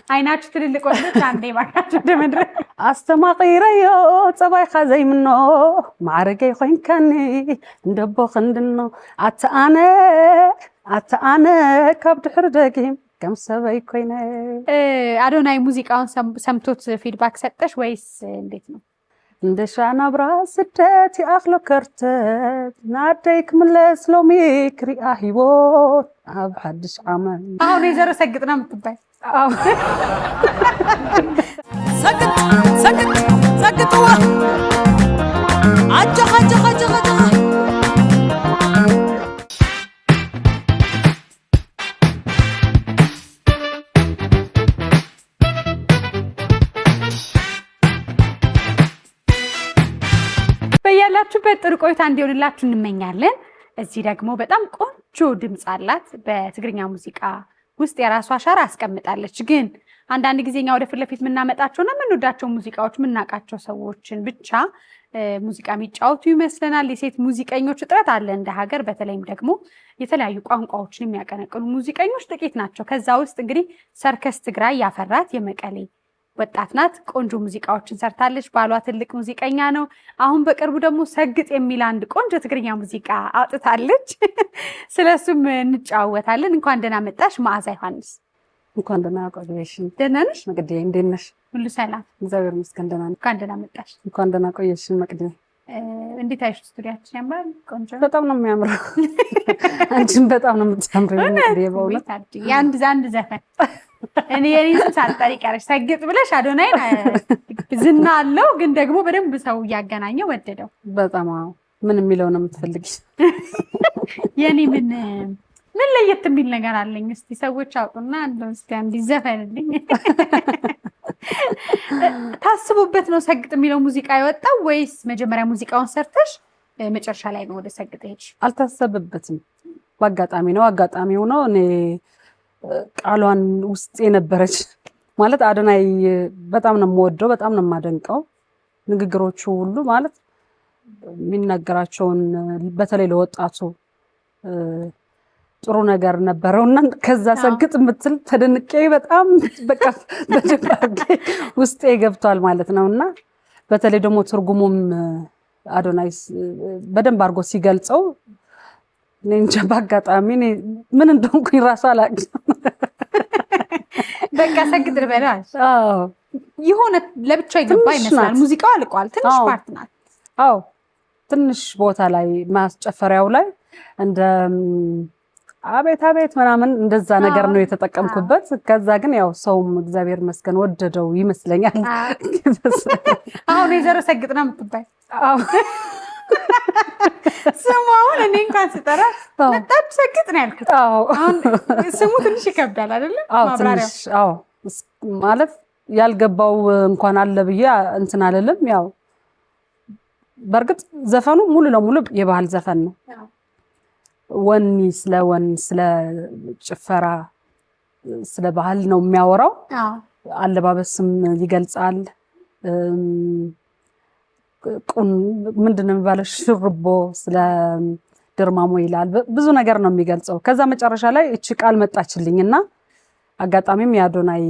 አይናችሁ ትልልቅ ወንዶች አንዴ ባካችሁ ደመድረ አስተማቂረዮ ጸባይካ ዘይምኖ ማዕረገይ ኮይንካኒ እንደቦ ክንድኖ አተአነ ካብ ድሕር ደጊም ከም ሰበይ ኮይነ አዶናይ ሙዚቃውን ሰምቶት ፊድባክ ሰጠሽ ወይስ እንዴት ነው? እንደ ሻናብራ ስደት ይኣኽሎ ከርተት ናደይ ክምለስ ሎሚ ክሪኣ ሂቦት ኣብ ሓድሽ ዓመት አሁን የዘሮ ሰግጥና የምትባይ ሰግጥዋ አጀኸ በያላችሁበት ጥሩ ቆይታ እንዲሆንላችሁ እንመኛለን። እዚህ ደግሞ በጣም ቆንጆ ድምጽ አላት። በትግርኛ ሙዚቃ ውስጥ የራሷ አሻራ አስቀምጣለች። ግን አንዳንድ ጊዜኛ ወደ ፊት ለፊት የምናመጣቸውና የምንወዳቸው ሙዚቃዎች የምናውቃቸው ሰዎችን ብቻ ሙዚቃ የሚጫወቱ ይመስለናል። የሴት ሙዚቀኞች እጥረት አለ እንደ ሀገር። በተለይም ደግሞ የተለያዩ ቋንቋዎችን የሚያቀነቅኑ ሙዚቀኞች ጥቂት ናቸው። ከዛ ውስጥ እንግዲህ ሰርከስ ትግራይ ያፈራት የመቀሌ ወጣት ናት። ቆንጆ ሙዚቃዎችን ሰርታለች። ባሏ ትልቅ ሙዚቀኛ ነው። አሁን በቅርቡ ደግሞ ሰግጥ የሚል አንድ ቆንጆ ትግርኛ ሙዚቃ አውጥታለች። ስለሱም እንጫወታለን። እንኳን ደህና መጣሽ መዓዛ ዮሐንስ። እንኳን ደህና ቆየሽ። ደህና ነሽ መቅዲ? እንዴት ነሽ? ሁሉ ሰላም እግዚአብሔር ይመስገን ደህና ነኝ። እንኳን ደህና መጣሽ። እንኳን ደህና ቆየሽ መቅዲ። እንዴት አይሽ? ስቱዲያችን ያምራል። ቆንጆ በጣም ነው የሚያምረው። አንቺም በጣም ነው የምትያምሪው መቅዲ። በእውነት አንድ ዘፈን እኔ የኔን ሳልጠሪ ቀረሽ ሰግጥ ብለሽ አዶናይን ዝና አለው፣ ግን ደግሞ በደንብ ሰው እያገናኘ ወደደው በጣም። ምን የሚለው ነው የምትፈልጊ? የኔ ምን ለየት የሚል ነገር አለኝ? እስቲ ሰዎች አውጡና አንዱን እስቲ አንድ ዘፈንልኝ። ታስቡበት ነው ሰግጥ የሚለው ሙዚቃ የወጣው ወይስ መጀመሪያ ሙዚቃውን ሰርተሽ መጨረሻ ላይ ነው ወደ ሰግጥ ሄድሽ? አልታሰበበትም። በአጋጣሚ ነው። አጋጣሚው ነው እኔ ቃሏን ውስጥ የነበረች ማለት አዶናይ በጣም ነው የምወደው፣ በጣም ነው የማደንቀው። ንግግሮቹ ሁሉ ማለት የሚናገራቸውን በተለይ ለወጣቱ ጥሩ ነገር ነበረውና ከዛ ሰግጥ የምትል ተደንቄ በጣም በቃ በደንብ ውስጤ ገብቷል ማለት ነውና በተለይ ደግሞ ትርጉሙም አዶናይ በደንብ አድርጎ ሲገልጸው እንጃ በአጋጣሚ ምን እንደሆንኩኝ ራሱ አላውቅም። በቃ ሰግጥ ልበላል። የሆነ ለብቻ ይገባ ይመስላል። ሙዚቃው አልቋል። ትንሽ ፓርት ናት። ትንሽ ቦታ ላይ ማስጨፈሪያው ላይ እንደ አቤት አቤት ምናምን እንደዛ ነገር ነው የተጠቀምኩበት። ከዛ ግን ያው ሰውም እግዚአብሔር ይመስገን ወደደው ይመስለኛል። አሁን የዘሮ ሰግጥና የምትባይ ስሙን እኔ እንኳን ስጠራ በጣም ሰግጥ ነው ያልኩት። አሁን ስሙ ትንሽ ይከብዳል አይደለ? ማብራሪያው ማለት ያልገባው እንኳን አለ ብዬ እንትን አለለም። ያው በርግጥ ዘፈኑ ሙሉ ለሙሉ የባህል ዘፈን ነው። ወኒ ስለ ጭፈራ ስለ ባህል ነው የሚያወራው። አለባበስም ይገልጻል። ምንድነው የሚባለው? ሽርቦ ስለ ድርማሞ ይላል። ብዙ ነገር ነው የሚገልጸው። ከዛ መጨረሻ ላይ እቺ ቃል መጣችልኝና አጋጣሚም የአዶናይ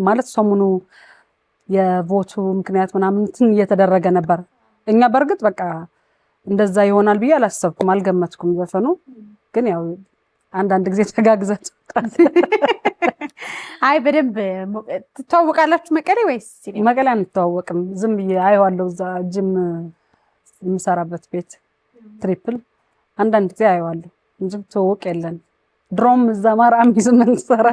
ማለት ሰሙኑ የቮቱ ምክንያት ምናምን እንትን እየተደረገ ነበር። እኛ በርግጥ በቃ እንደዛ ይሆናል ብዬ አላሰብኩም፣ አልገመትኩም። ዘፈኑ ግን ያው አንዳንድ ጊዜ ተጋግዘት አይ በደንብ ትተዋወቃላችሁ መቀሌ ወይስ? መቀሌ አንተዋወቅም። ዝም ብዬ አየዋለሁ እዛ ጅም የምሰራበት ቤት ትሪፕል አንዳንድ ጊዜ አየዋለሁ እንጂ ትውውቅ የለን። ድሮም እዛ ማርያም ይዝመን ሰራ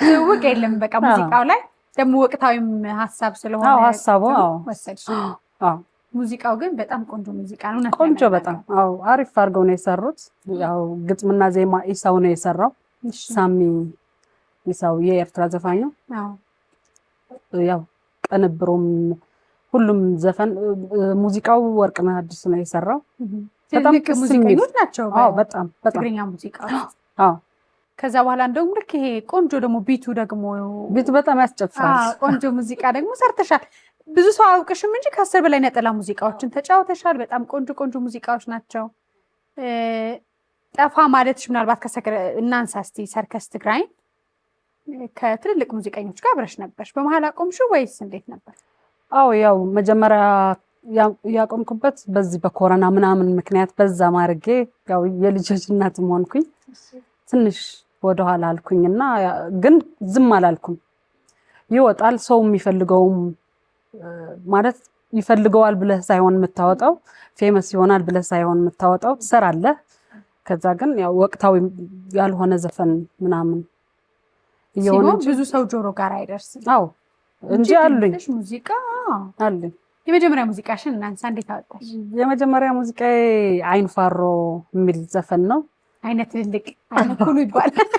ትውውቅ የለም። በቃ ሙዚቃው ላይ ደግሞ ወቅታዊም ሀሳብ ስለሆነ ሀሳቡ ወሰድሽ። ሙዚቃው ግን በጣም ቆንጆ ሙዚቃ ነው። ቆንጆ በጣም አሪፍ አድርገው ነው የሰሩት። ያው ግጥምና ዜማ ኢሳው ነው የሰራው። ሳሚ ኢሳው የኤርትራ ዘፋኝ ነው። ያው ቅንብሩም ሁሉም ዘፈን ሙዚቃው ወርቅነህ አዲስ ነው የሰራው። በጣም ሙዚቀኞች ናቸው። በጣም ትግርኛ ሙዚቃ ከዛ በኋላ እንደውም ልክ ይሄ ቆንጆ ደግሞ ቢቱ በጣም ያስጨፍራል። ቆንጆ ሙዚቃ ደግሞ ሰርተሻል። ብዙ ሰው አውቅሽም እንጂ ከ10 በላይ ነጠላ ሙዚቃዎችን ተጫውተሻል። በጣም ቆንጆ ቆንጆ ሙዚቃዎች ናቸው። ጠፋ ማለትሽ ምናልባት እናንሳ እስቲ ሰርከስ ትግራይ ከትልልቅ ሙዚቀኞች ጋር አብረሽ ነበርሽ። በመሀል አቆምሽው ወይስ እንዴት ነበር? አዎ ያው መጀመሪያ ያቆምኩበት በዚህ በኮሮና ምናምን ምክንያት በዛ ማርጌ ያው የልጆች እናትም ሆንኩኝ ትንሽ ወደኋላ አልኩኝና ግን ዝም አላልኩም። ይወጣል ሰው የሚፈልገውም ማለት ይፈልገዋል ብለህ ሳይሆን የምታወጣው ፌመስ ይሆናል ብለህ ሳይሆን የምታወጣው ትሰራለህ። ከዛ ግን ያው ወቅታዊ ያልሆነ ዘፈን ምናምን ሲሆን ብዙ ሰው ጆሮ ጋር አይደርስም። አዎ እንጂ አሉኝ ሙዚቃ አሉኝ። የመጀመሪያ ሙዚቃሽን እናንሳ፣ እንዴት አወጣሽ? የመጀመሪያ ሙዚቃዬ አይን ፋሮ የሚል ዘፈን ነው። አይነት ትልቅ አይነት ሁሉ ይባላል።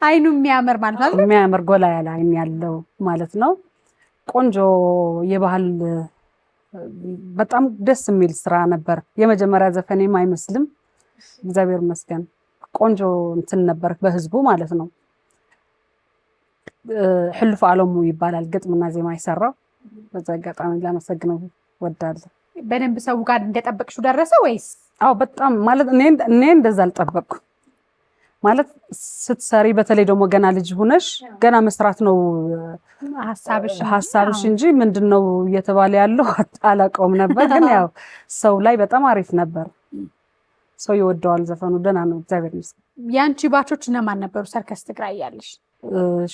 አይኑ የሚያምር ማለት ነው። የሚያምር ጎላ ያለ አይን ያለው ማለት ነው። ቆንጆ የባህል በጣም ደስ የሚል ስራ ነበር። የመጀመሪያ ዘፈኔም አይመስልም። እግዚአብሔር ይመስገን ቆንጆ እንትን ነበር በህዝቡ ማለት ነው። ሕልፍ አለሙ ይባላል ግጥምና ዜማ ይሰራው። በዛ አጋጣሚ ላመሰግነው ወዳለሁ። በደንብ ሰው ጋር እንደጠበቅሽው ደረሰ ወይስ? አዎ በጣም ማለት እኔ እንደዛ አልጠበቅኩም። ማለት ስትሰሪ በተለይ ደግሞ ገና ልጅ ሆነሽ ገና መስራት ነው ሐሳብሽ እንጂ ምንድነው እየተባለ ያለው አላውቀውም ነበር። ግን ያው ሰው ላይ በጣም አሪፍ ነበር። ሰው ይወደዋል ዘፈኑ። ደህና ነው እግዚአብሔር ይመስገን። ያንቺ ባቾች እነማን ነበሩ? ሰርከስ ትግራይ ያለሽ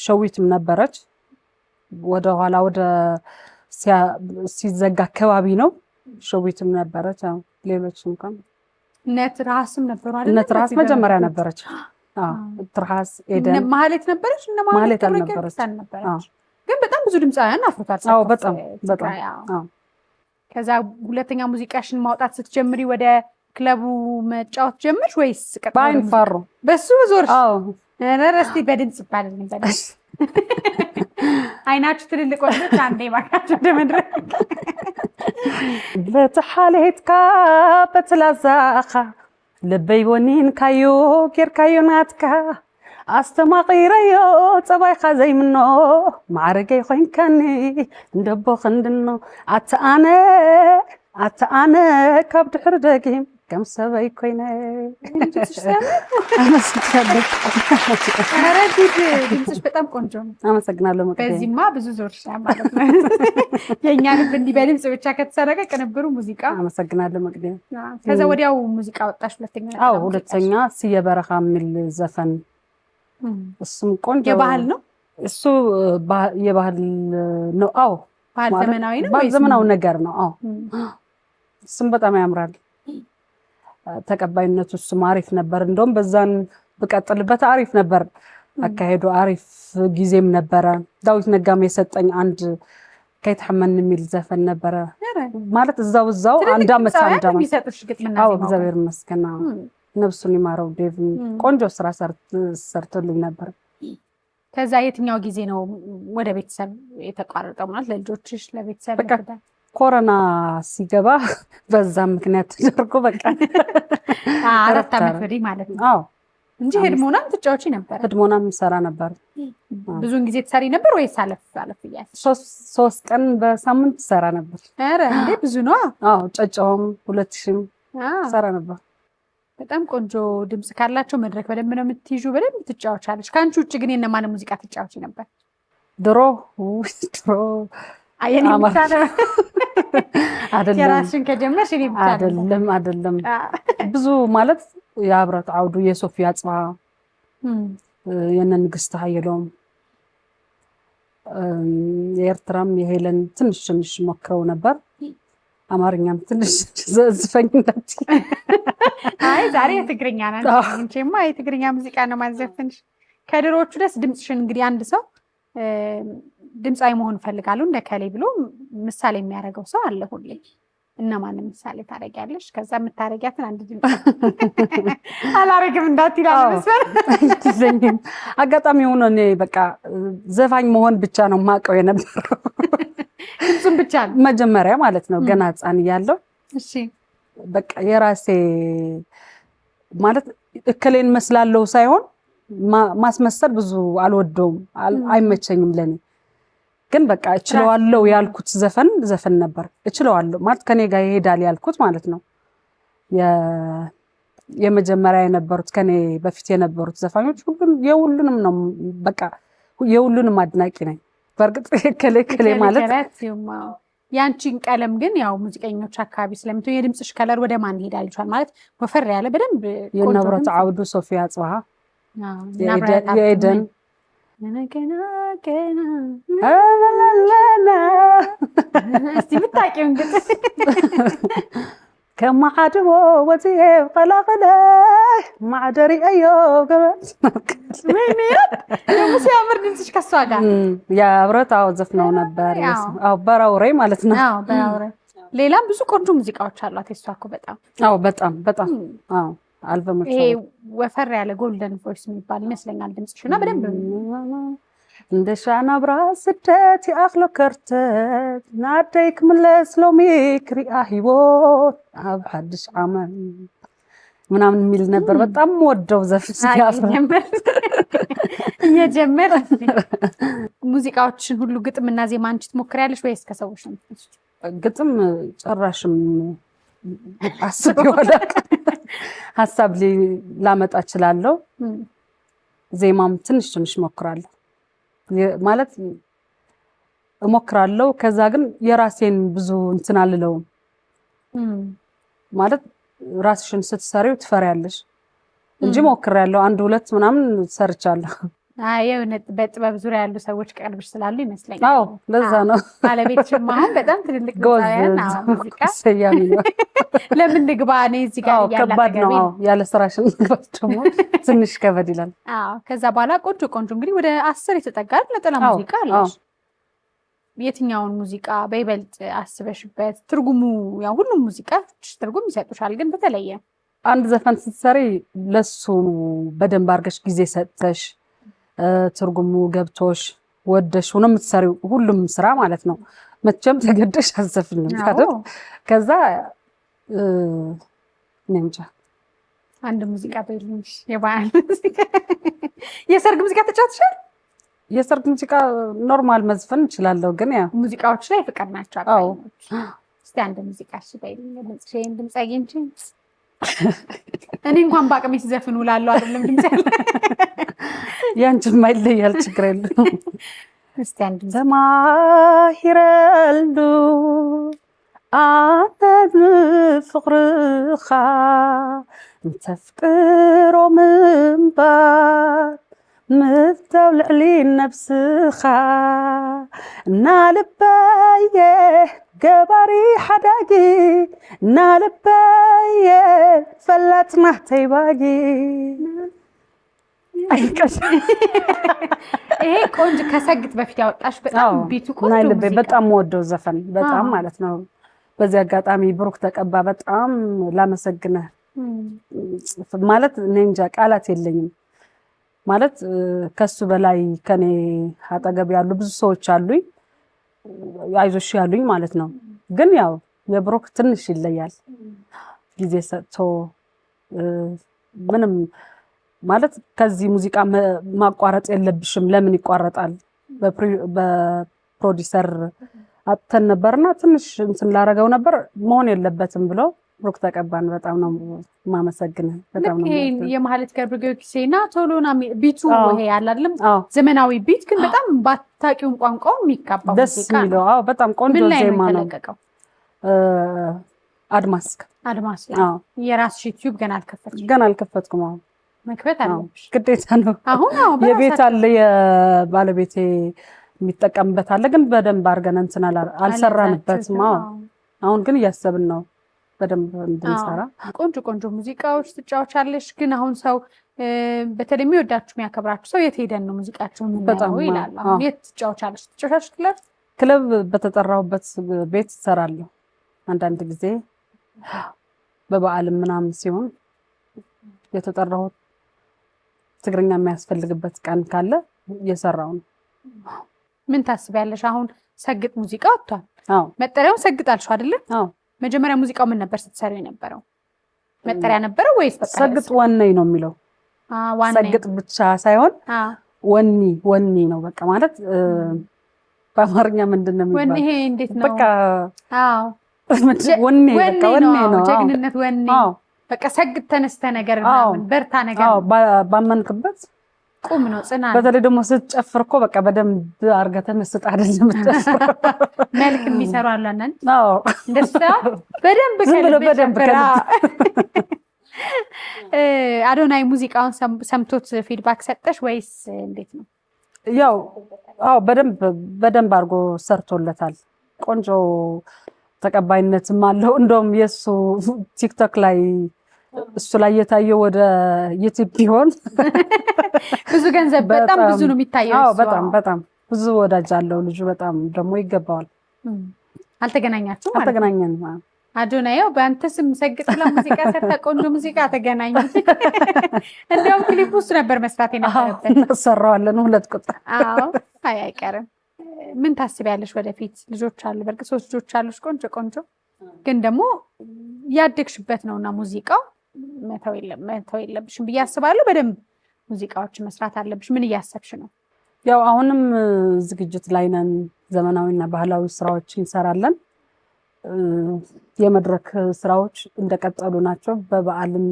ሸዊትም ነበረች። ወደ ኋላ ወደ ሲዘጋ አካባቢ ነው። ሸዊትም ነበረች። አዎ ሌሎችም እንኳን ነትራስም ነበሩ አይደል? ነትራስ መጀመሪያ ነበረች። ትርሃስ ኤደን ማህሌት ነበረች። ማህሌት አልነበረች ግን በጣም ብዙ ድምፃውያን አፍርቷል። አዎ በጣም ከዛ ሁለተኛ ሙዚቃሽን ማውጣት ስትጀምሪ ወደ ክለቡ መጫወት ጀመርሽ ወይስ በአይን ፋሮ በሱ ዞርሽ? አዎ ረስቲ በድምጽ ይባላል ነበር። አይናችሁ ትልልቅ ወንዶች አንዴ ባካችሁ ደመድረክ በተሐለትካ በትላዛኻ ልበይ ወኒን ካዩ ጌርካዩ ናትካ አስተማቂረዮ ጸባይኻ ዘይምኖ ማዕረገይ ኮይንካኒ እንደቦ ክንድኖ አተአነ ካብ ድሕር ደጊም ከም ሰበይ ኮይነ ድምፅሽ በጣም ቆንጆ ነው። አመሰግናለሁ። በዚህማ ብዙ ዞርሻ ማለት ነው። የእኛ ልብ እንዲህ በድምፅ ብቻ ከተሰረቀ ቅንብሩ ሙዚቃ። አመሰግናለሁ መቅደ። ከዛ ወዲያው ሙዚቃ ወጣሽ ሁለተኛ? አዎ ሁለተኛ ስየ በረኻ የሚል ዘፈን፣ እሱም ቆንጆ የባህል ነው። እሱ የባህል ነው። አዎ ባህል ዘመናዊ ነው ወይስ ዘመናዊ ነገር ነው? አዎ እሱም በጣም ያምራል። ተቀባይነቱ እሱም አሪፍ ነበር። እንደውም በዛን ብቀጥልበት አሪፍ ነበር። አካሄዱ አሪፍ ጊዜም ነበረ። ዳዊት ነጋም የሰጠኝ አንድ ከይተሐመን የሚል ዘፈን ነበረ ማለት እዛው አንድ አመት የሚሰጥሽ ግጥምና ዜማ። አዎ እግዚአብሔር ይመስገን ነፍሱን ይማረው። ዴቭ ቆንጆ ስራ ሰርቶልኝ ነበር። ከዛ የትኛው ጊዜ ነው ወደ ቤተሰብ የተቋረጠው? ማለት ለልጆችሽ ለቤተሰብ ኮሮና ሲገባ በዛ ምክንያት ተደርጎ በቃ 4 አመት ወዲህ ማለት ነው። አዎ እንጂ ሄድሞናም ትጫወቺ ነበር? ሄድሞናም ሰራ ነበር። ብዙን ጊዜ ትሰሪ ነበር ወይስ አለፍ ይያል? 3 ቀን በሳምንት ሰራ ነበር። ኧረ እንዴ ብዙ ነው። አዎ ጨጨውም 2000 ሰራ ነበር። በጣም ቆንጆ ድምጽ ካላቸው መድረክ በደንብ ነው የምትይዡ፣ በደንብ ትጫወቻለሽ። ካንቺ ውጭ ግን የነማን ሙዚቃ ትጫወቺ ነበር? ድሮ አየኔ ብቻ ነው አይደለም። የራስሽን ከጀመርሽ እኔ ብቻ አይደለም ብዙ ማለት የአብረት አውዱ የሶፊያ ጽባ የነ ንግስት ኃይሎም የኤርትራም የሄለን ትንሽ ሞክረው ነበር። አማርኛም ትንሽ ዘፈኝ እንዳት አይ ዛሬ የትግርኛ ናት እንጂማ የትግርኛ ሙዚቃ ነው ማዘፍንሽ። ከድሮዎቹ ደስ ድምጽሽን እንግዲህ አንድ ሰው ድምጻዊ መሆን ፈልጋለሁ እንደከሌ ብሎ ምሳሌ የሚያደርገው ሰው አለ ሁሌ። እነማን ምሳሌ ታደርጊያለሽ? ከዛ የምታደርጊያትን አንድ ድምጽ አላረግም እንዳትይላል መስፈር አጋጣሚ ሆኖ እኔ በቃ ዘፋኝ መሆን ብቻ ነው ማቀው የነበረው። ድምጹን ብቻ ነው መጀመሪያ ማለት ነው ገና ህፃን እያለሁ። እሺ በቃ የራሴ ማለት እከሌን መስላለሁ ሳይሆን ማስመሰል ብዙ አልወደውም፣ አይመቸኝም ለኔ። ግን በቃ እችለዋለሁ ያልኩት ዘፈን ነበር። እችለዋለሁ ማለት ከኔ ጋር ይሄዳል ያልኩት ማለት ነው። የመጀመሪያ የነበሩት ከኔ በፊት የነበሩት ዘፋኞች የሁሉንም ነው በቃ የሁሉንም አድናቂ ነኝ። በእርግጥ ከሌ ማለት ያንቺን ቀለም ግን ያው ሙዚቀኞች አካባቢ ስለምትሆን የድምፅሽ ከለር ወደ ማን ይሄዳል ይችላል ማለት ወፈር ያለ በደንብ የነብረት አውዱ ሶፊያ ጽባሃ የኤደን እስቲ ብታቂው እንግዲህ ከማዓድቦ ወዚየ ቀላቀለ ማዕደሪ አዮ ገበት ሙሲ አምር ድምፅሽ ከሷ ጋር የአብረታው ዘፍነው ነበር። አው በራውሬ ማለት ነው። አው በራውሬ ሌላም ብዙ ቆንጆ ሙዚቃዎች አሏት እሷ እኮ በጣም በጣም አው አልበሞች ይሄ ወፈር ያለ ጎልደን ቮይስ የሚባል ይመስለኛል ድምፅሽና በደንብ እንደ ሻና ብራስ ስደት ያኽሎ ከርተት ናደይክ ምለስ ሎሚ ክሪአ ሂቦት አብ ሐድሽ ዓመል ምናምን የሚል ነበር። በጣም ወደው ዘፍን እየጀመረ ሙዚቃዎችን ሁሉ ግጥምና ዜማ አንቺ ትሞክሪያለሽ ወይስ ከሰዎች ነው? ግጥም ጭራሽም አስቤዋለሁ። ሀሳብ ላመጣ እችላለሁ። ዜማም ትንሽ ሞክራለሁ ማለት እሞክራለሁ። ከዛ ግን የራሴን ብዙ እንትን አልለውም ማለት ራስሽን ስትሰሪው ትፈሪያለሽ እንጂ ሞክሬያለሁ። 1-2 ምናምን ሰርቻለሁ። በጥበብ ዙሪያ ያሉ ሰዎች ቀርብሽ ስላሉ ይመስለኛል። አዎ ለዛ ነው። ባለቤትሽም አሁን በጣም ትልልቅ ሙዚቃ ሰያሚ ነው። ለምን ንግባ እኔ እዚህ ጋር ከባድ ነው። ያለ ስራሽን ደግሞ ትንሽ ከበድ ይላል። ከዛ በኋላ ቆንጆ እንግዲህ ወደ 10 የተጠጋል ነጠላ ሙዚቃ አለሽ። የትኛውን ሙዚቃ በይበልጥ አስበሽበት? ትርጉሙ ያው ሁሉም ሙዚቃ ትርጉም ይሰጡሻል፣ ግን በተለየ አንድ ዘፈን ስትሰሪ ለሱ በደንብ አድርገሽ ጊዜ ሰጥተሽ ትርጉሙ ገብቶሽ ወደሽ ሆኖ የምትሰሪው ሁሉም ስራ ማለት ነው። መቼም ተገደሽ አዘፍኝም አይደል? ከዛ ነንጃ አንድ ሙዚቃ በይልሽ የባህል ሙዚቃ የሰርግ ሙዚቃ ተጫውተሻል? የሰርግ ሙዚቃ ኖርማል መዝፈን እችላለሁ፣ ግን ያ ሙዚቃዎች ላይ ፍቅር ናቸው አባይኖች። እስቲ አንድ ሙዚቃ እሺ በይልኝ። ድምጽ አግኝቼ እኔ እንኳን በአቅሜ ሲዘፍን ውላለሁ አይደለም ድምጽ ያለ ያንቺም አይለያል ችግር የለውም። እስቲ አንድ ተማሂረሉ አተን ፍቅርኻ እንተፍቅሮ ምንባር ምፍተው ልዕሊ ነብስኻ እናልበየ ገባሪ ሓዳጊ እናልበየ ፈላጥና ተይባጊ። ይሄ ቆንጆ ከሰግጥ በፊት ያወጣሽ በጣም ቢቱ ቆንጆ ሙዚቃ በጣም ወደው ዘፈን በጣም ማለት ነው። በዚህ አጋጣሚ ብሩክ ተቀባ በጣም ላመሰግነህ ማለት እኔ እንጃ ቃላት የለኝም። ማለት ከሱ በላይ ከኔ አጠገብ ያሉ ብዙ ሰዎች አሉኝ አይዞሽ ያሉኝ ማለት ነው። ግን ያው የብሩክ ትንሽ ይለያል። ጊዜ ሰጥቶ ምንም ማለት ከዚህ ሙዚቃ ማቋረጥ የለብሽም ለምን ይቋረጣል? በፕሮዲሰር አጥተን ነበርና ትንሽ እንትን ላረገው ነበር መሆን የለበትም ብሎ ብሩክ ተቀባን። በጣም ነው ማመሰግነው። በጣም ነው የማህሌት ገብረ ጊዮርጊስና ቶሎና ቢቱ ይሄ ያለ አይደለም ዘመናዊ ቢት ግን በጣም ባታቂውን ቋንቋው የሚካባው ደስ የሚለው በጣም ቆንጆ ዜማ ነው። አድማስ የራስሽ ዩቲዩብ ገና አልከፈትኩም። መክፈት አለብሽ ግዴታ ነው። አሁን የቤት አለ የባለቤቴ የሚጠቀምበት አለ፣ ግን በደንብ አድርገን እንትን አልሰራንበትም። አሁን ግን እያሰብን ነው በደንብ እንድንሰራ። ቆንጆ ሙዚቃዎች ትጫወቻለሽ። ግን አሁን ሰው በተለይ የሚወዳችሁ የሚያከብራችሁ ሰው የት ሄደን ነው ሙዚቃችሁን የምናየው ይላል። አሁን የት ትጫወቻለሽ? ትጫወቻለሽ ክለብ በተጠራሁበት ቤት እሰራለሁ። አንዳንድ ጊዜ በበዓልም ምናምን ሲሆን የተጠራሁት ትግርኛ የሚያስፈልግበት ቀን ካለ እየሰራው ነው። ምን ታስቢያለሽ? አሁን ሰግጥ ሙዚቃ ወጥቷል። መጠሪያውን ሰግጥ አልሽው አይደለ? መጀመሪያ ሙዚቃው ምን ነበር ስትሰሪው የነበረው? መጠሪያ ነበረው ወይስ በቃ ሰግጥ ወነይ ነው የሚለው? ሰግጥ ብቻ ሳይሆን ወኒ ነው በቃ ማለት በአማርኛ ምንድን ነው የሚባለው? ወኒ እንዴት ነው? በቃ ወኒ በቃ ወኒ ነው ጀግንነት ወኒ በቃ ሰግጥ ተነስተ ነገር ምናምን በርታ ነገር ባመንክበት ቁም ነው ጽናት። በተለይ ደግሞ ስትጨፍር እኮ በቃ በደንብ አድርገህ ተመስጥ አይደለም የምትጨፍረው። መልክ የሚሰሩ አሉ አንዳንድ እንደሱ በደንብ አዶናይ ሙዚቃውን ሰምቶት ፊድባክ ሰጠሽ ወይስ እንዴት ነው? ያው በደንብ አድርጎ ሰርቶለታል። ቆንጆ ተቀባይነትም አለው። እንደውም የሱ ቲክቶክ ላይ እሱ ላይ የታየው ወደ ዩቲዩብ ቢሆን ብዙ ገንዘብ በጣም ብዙ ነው የሚታየው። በጣም ብዙ ወዳጅ አለው ልጁ። በጣም ደግሞ ይገባዋል። አልተገናኛችሁም? አልተገናኘንም። አዶናይ በአንተ ስም ሰግጥ ብላ ሙዚቃ ሰርታ ቆንጆ ሙዚቃ ተገናኙ። እንደውም ክሊፕ ውስጥ ነበር መስራት የነበረበት። እናሰራዋለን 2 ቁጥር። አይቀርም። ምን ታስቢያለሽ ወደፊት? ልጆች አሉ፣ በርግጥ 3 ልጆች አሉሽ። ቆንጆ ግን ደግሞ ያደግሽበት ነውና ሙዚቃው መተው የለብሽም ብዬ አስባለሁ። በደንብ ሙዚቃዎች መስራት አለብሽ። ምን እያሰብሽ ነው? ያው አሁንም ዝግጅት ላይ ነን። ዘመናዊና ባህላዊ ስራዎች እንሰራለን። የመድረክ ስራዎች እንደቀጠሉ ናቸው። በበዓልም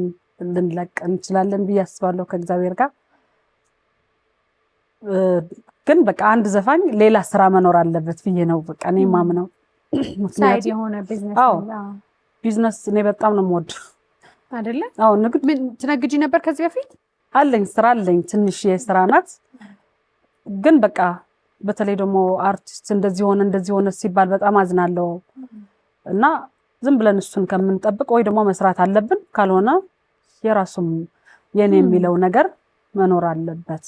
ልንለቅ እንችላለን ብዬ አስባለሁ ከእግዚአብሔር ጋር። ግን በቃ አንድ ዘፋኝ ሌላ ስራ መኖር አለበት ብዬ ነው በቃ እኔ የማምነው። ሳይድ የሆነ ቢዝነስ እኔ በጣም ነው የምወደው አይደለ? ንግድ። ምን ትነግጂ ነበር ከዚህ በፊት? አለኝ ስራ አለኝ፣ ትንሽ የስራ ናት። ግን በቃ በተለይ ደግሞ አርቲስት እንደዚህ ሆነ ሲባል በጣም አዝናለሁ። እና ዝም ብለን እሱን ከምንጠብቅ ወይ ደግሞ መስራት አለብን፣ ካልሆነ የራሱም የኔ የሚለው ነገር መኖር አለበት።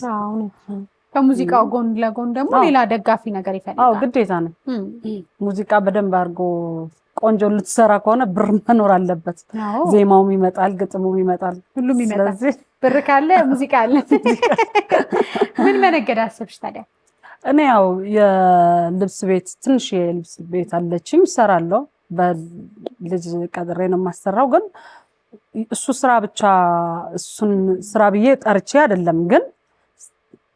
ከሙዚቃው ጎን ለጎን ደግሞ ሌላ ደጋፊ ነገር ይፈልጋል። ግዴታ ነው። ሙዚቃ በደንብ አድርጎ ቆንጆ ልትሰራ ከሆነ ብር መኖር አለበት። ዜማውም ይመጣል፣ ግጥሙም ይመጣል፣ ሁሉም ይመጣል። ብር ካለ ሙዚቃ አለ። ምን መነገድ አሰብሽ ታዲያ? እኔ ያው የልብስ ቤት ትንሽ የልብስ ቤት አለችኝ፣ እሰራለሁ። በልጅ ቀጥሬ ነው የማሰራው። ግን እሱ ስራ ብቻ እሱን ስራ ብዬ ጠርቼ አይደለም። ግን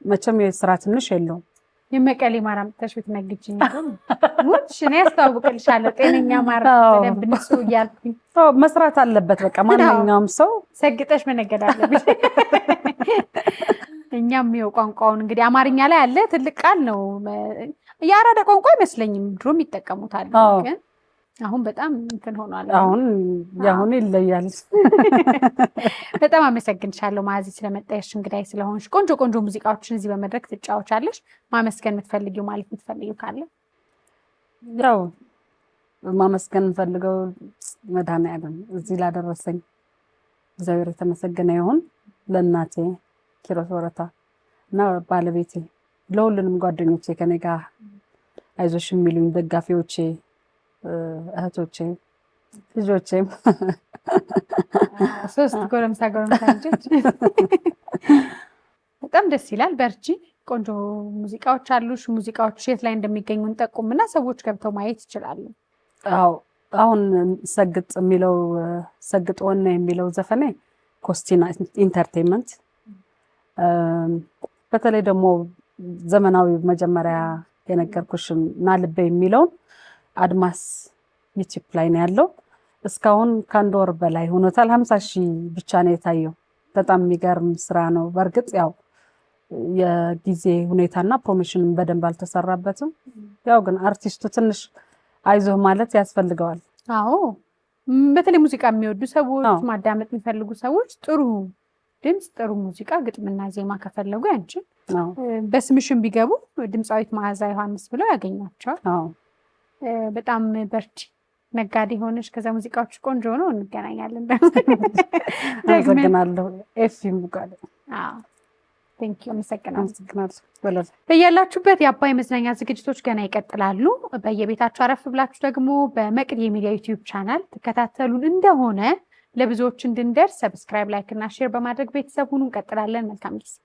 መቼም የስራ ትንሽ የለውም። የመቀሌ ማር አምጥተሽ ብትነግጂኝ ሙች እኔ አስተዋውቅልሻለሁ። ጤነኛ ማር በደንብ ንሱ እያልኩኝ መስራት አለበት። በቃ ማንኛውም ሰው ሰግጠሽ መነገድ አለብሽ። እኛም ይኸው ቋንቋውን እንግዲህ አማርኛ ላይ አለ፣ ትልቅ ቃል ነው። የአራዳ ቋንቋ አይመስለኝም፣ ድሮም ይጠቀሙታል። ግን አሁን በጣም እንትን ሆኗል። አሁን ይለያል። በጣም አመሰግንሻለሁ ማዚ ስለመጣሽ፣ እንግዳይ ስለሆንሽ። ቆንጆ ሙዚቃዎችን እዚህ በመድረክ ትጫወቻለሽ። ማመስገን የምትፈልጊው ማለት የምትፈልጊው ካለ? ያው ማመስገን የምፈልገው መድኃኒዓለም እዚህ ላደረሰኝ እግዚአብሔር የተመሰገነ ይሁን። ለእናቴ ኪሮስ ወረታ እና ባለቤቴ፣ ለሁሉንም ጓደኞቼ ከኔ ጋር አይዞሽ የሚሉኝ ደጋፊዎቼ፣ እህቶቼ፣ ልጆቼም 3 ጎረምሳ ልጆች። በጣም ደስ ይላል። በርቺ። ቆንጆ ሙዚቃዎች አሉሽ። ሙዚቃዎች የት ላይ እንደሚገኙ እንጠቁምና ሰዎች ገብተው ማየት ይችላሉ። አሁን ሰግጥ የሚለው ሰግጥ ወና የሚለው ዘፈኔ ኮስቲና ኢንተርቴይንመንት፣ በተለይ ደግሞ ዘመናዊ መጀመሪያ የነገርኩሽን ናልቤ የሚለውን አድማስ ዩቲዩብ ላይ ነው ያለው። እስካሁን ከ1 ወር በላይ ሆኖታል። 50,000 ብቻ ነው የታየው። በጣም የሚገርም ስራ ነው። በእርግጥ ያው የጊዜ ሁኔታና ፕሮሞሽንም በደንብ አልተሰራበትም። ያው ግን አርቲስቱ ትንሽ አይዞህ ማለት ያስፈልገዋል። በተለይ ሙዚቃ የሚወዱ ሰዎች፣ ማዳመጥ የሚፈልጉ ሰዎች ጥሩ ድምፅ፣ ጥሩ ሙዚቃ፣ ግጥምና ዜማ ከፈለጉ ያንቺን በስምሽም ቢገቡ ድምፃዊት መዓዛ ዮሐንስ ብለው ያገኟቸዋል። በጣም በርቺ። ነጋዴ ሆነሽ ከዛ ሙዚቃዎች ቆንጆ ነው። እንገናኛለን። አመሰግናለሁ። ኤፍኤም ቡቃለ አመሰግናለሁ። በያላችሁበት የአባይ መዝናኛ ዝግጅቶች ገና ይቀጥላሉ። በየቤታችሁ አረፍ ብላችሁ ደግሞ በመቅድ የሚዲያ ዩቲዩብ ቻናል ትከታተሉን እንደሆነ ለብዙዎች እንድንደርስ ሰብስክራይብ፣ ላይክ እና ሼር በማድረግ ቤተሰብ ሁኑ። እንቀጥላለን። መልካም ጊዜ